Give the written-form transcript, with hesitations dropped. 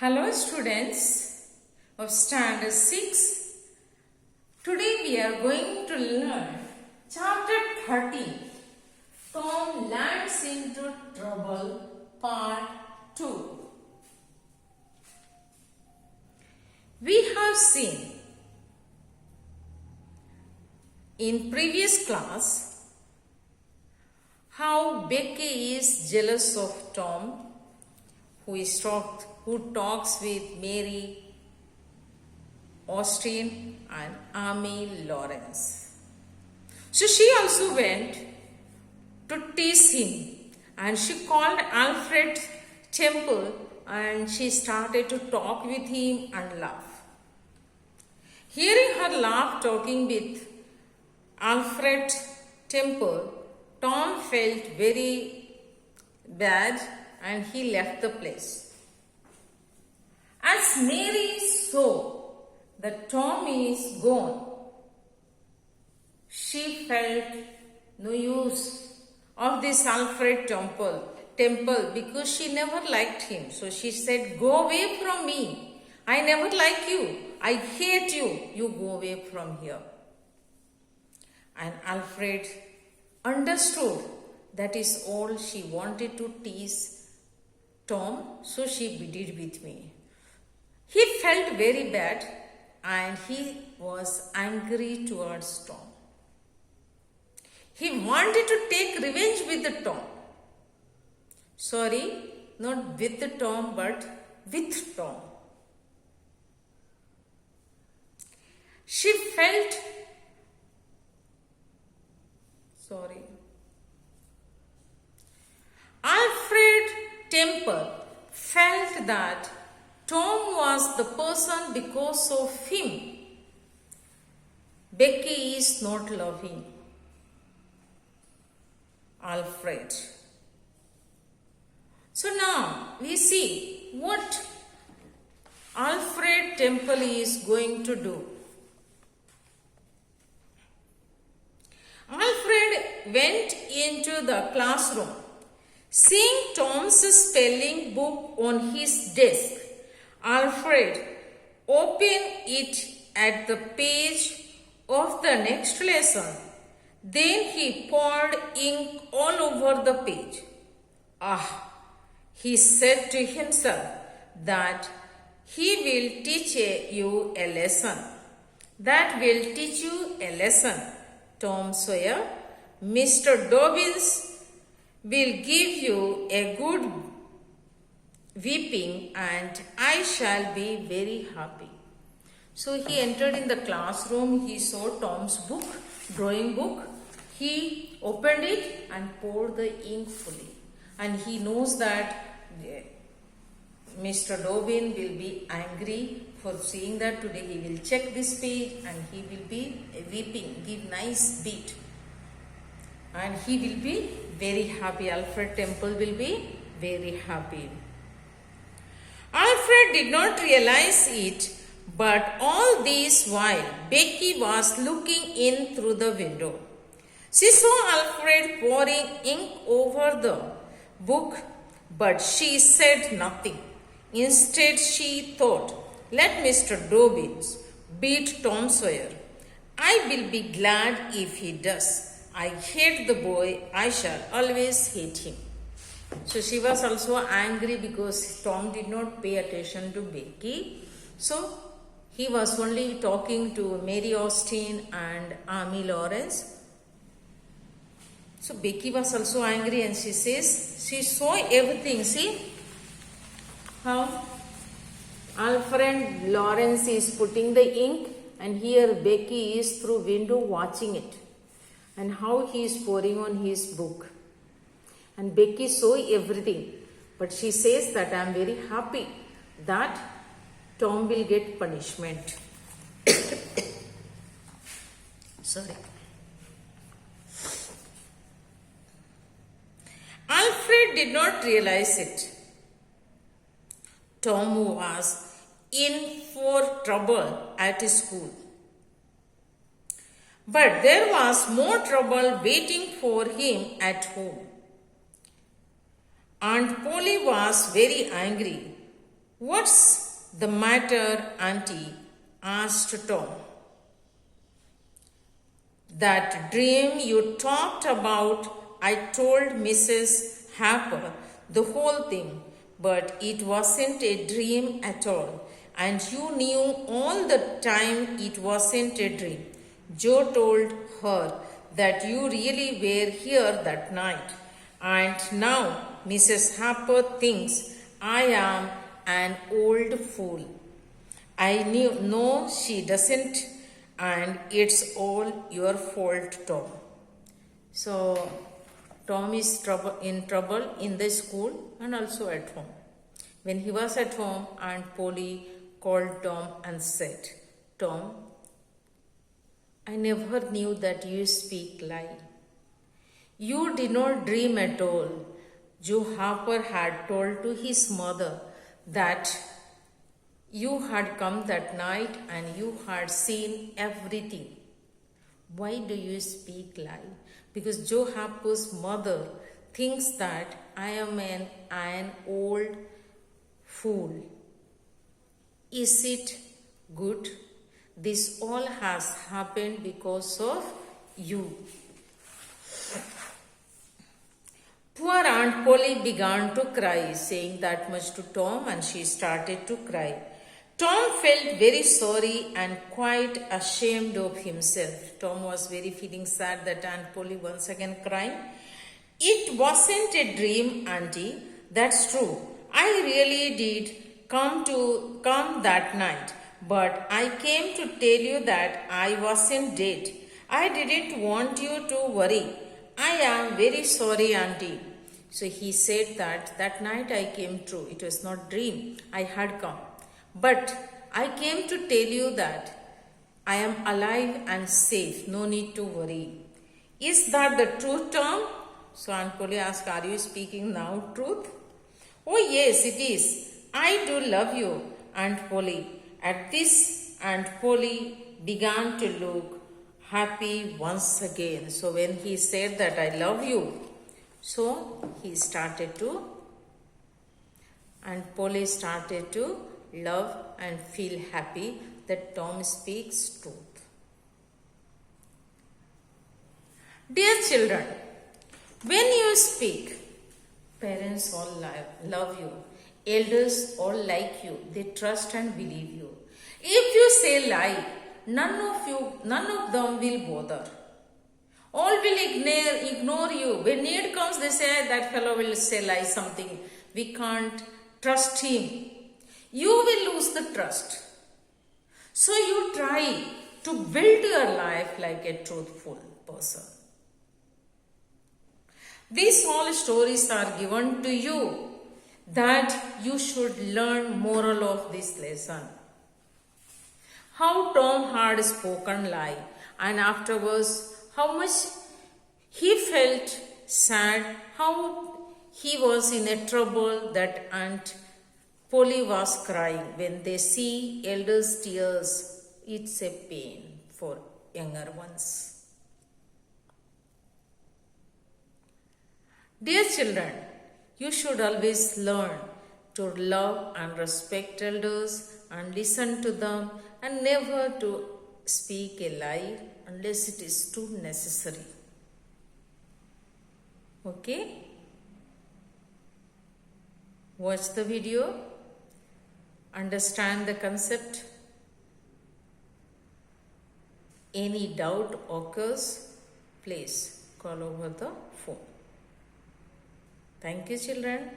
Hello students of standard 6. Today we are going to learn chapter 13. Tom lands into trouble part 2. We have seen in previous class how Becky is jealous of Tom who talks with Mary Austin and Amy Lawrence. So she also went to tease him and she called Alfred Temple and she started to talk with him and laugh. Hearing her laugh talking with Alfred Temple, Tom felt very bad and he left the place. As Mary saw that Tom is gone, she felt no use of this Alfred Temple because she never liked him. So she said, "Go away from me. I never like you. I hate you. You go away from here." And Alfred understood that is all she wanted to tease Tom, so she did with me. He felt very bad and he was angry towards Tom. He wanted to take revenge with the Tom. Sorry, not with the Tom, but with Tom. She felt Alfred Temple felt that Tom was the person because of him. Becky is not loving Alfred. So now we see what Alfred Temple is going to do. Alfred went into the classroom. Seeing Tom's spelling book on his desk, Alfred opened it at the page of the next lesson. Then he poured ink all over the page. He said to himself that he will teach you a lesson. That will teach you a lesson, Tom Sawyer. Mr. Dobbins will give you a good whipping and I shall be very happy. So he entered in the classroom. He saw Tom's book, drawing book. He opened it and poured the ink fully. And he knows that Mr. Dobbin will be angry for seeing that. Today he will check this page and he will be whipping, give nice beat. And he will be very happy. Alfred Temple will be very happy. Alfred did not realize it, but all this while Becky was looking in through the window. She saw Alfred pouring ink over the book, but she said nothing. Instead, she thought, "Let Mr. Dobbins beat Tom Sawyer. I will be glad if he does. I hate the boy. I shall always hate him." So she was also angry because Tom did not pay attention to Becky. So he was only talking to Mary Austin and Amy Lawrence. So Becky was also angry and she says, she saw everything. See how Alfred Lawrence is putting the ink and here Becky is through window watching it. And how he is pouring on his book. And Becky saw everything. But she says that I am very happy that Tom will get punishment. Sorry. Alfred did not realize it. Tom was in for trouble at school. But there was more trouble waiting for him at home. Aunt Polly was very angry What's the matter, Auntie? Asked Tom. That dream you talked about, I told Mrs. Harper the whole thing, but it wasn't a dream at all, and you knew all the time it wasn't a dream. Joe told her that you really were here that night, and now Mrs. Harper thinks I am an old fool. I knew, no, she doesn't, and it's all your fault, Tom. So, Tom is in trouble in the school and also at home. When he was at home, Aunt Polly called Tom and said, Tom, I never knew that you speak lie. You did not dream at all. Joe Harper had told to his mother that you had come that night and you had seen everything. Why do you speak lie? Because Joe Harper's mother thinks that I am an old fool. Is it good? This all has happened because of you. Poor Aunt Polly began to cry, saying that much to Tom, and she started to cry. Tom felt very sorry and quite ashamed of himself. Tom was very feeling sad that Aunt Polly once again crying. It wasn't a dream, Auntie. That's true. I really did come that night. But I came to tell you that I wasn't dead. I didn't want you to worry. I am very sorry, Auntie. So he said that night I came true. It was not dream. I had come. But I came to tell you that I am alive and safe. No need to worry. Is that the truth, Tom? So Aunt Polly asked, are you speaking now truth? Oh yes, it is. I do love you, Aunt Polly. At this, Aunt Polly began to look happy once again. So when he said that I love you, so he started to, Aunt Polly started to love and feel happy that Tom speaks truth. Dear children, when you speak, parents all love you. Elders all like you. They trust and believe you. If you say lie, none of them will bother. All will ignore you. When need comes, they say that fellow will say lie something. We can't trust him. You will lose the trust. So you try to build your life like a truthful person. These all stories are given to you that you should learn moral of this lesson. How Tom had spoken lie, and afterwards how much he felt sad, how he was in a trouble that Aunt Polly was crying. When they see elders' tears, it's a pain for younger ones. Dear children, you should always learn to love and respect elders and listen to them and never to speak a lie unless it is too necessary. Okay? Watch the video. Understand the concept. Any doubt occurs, please call over the phone. Thank you, children.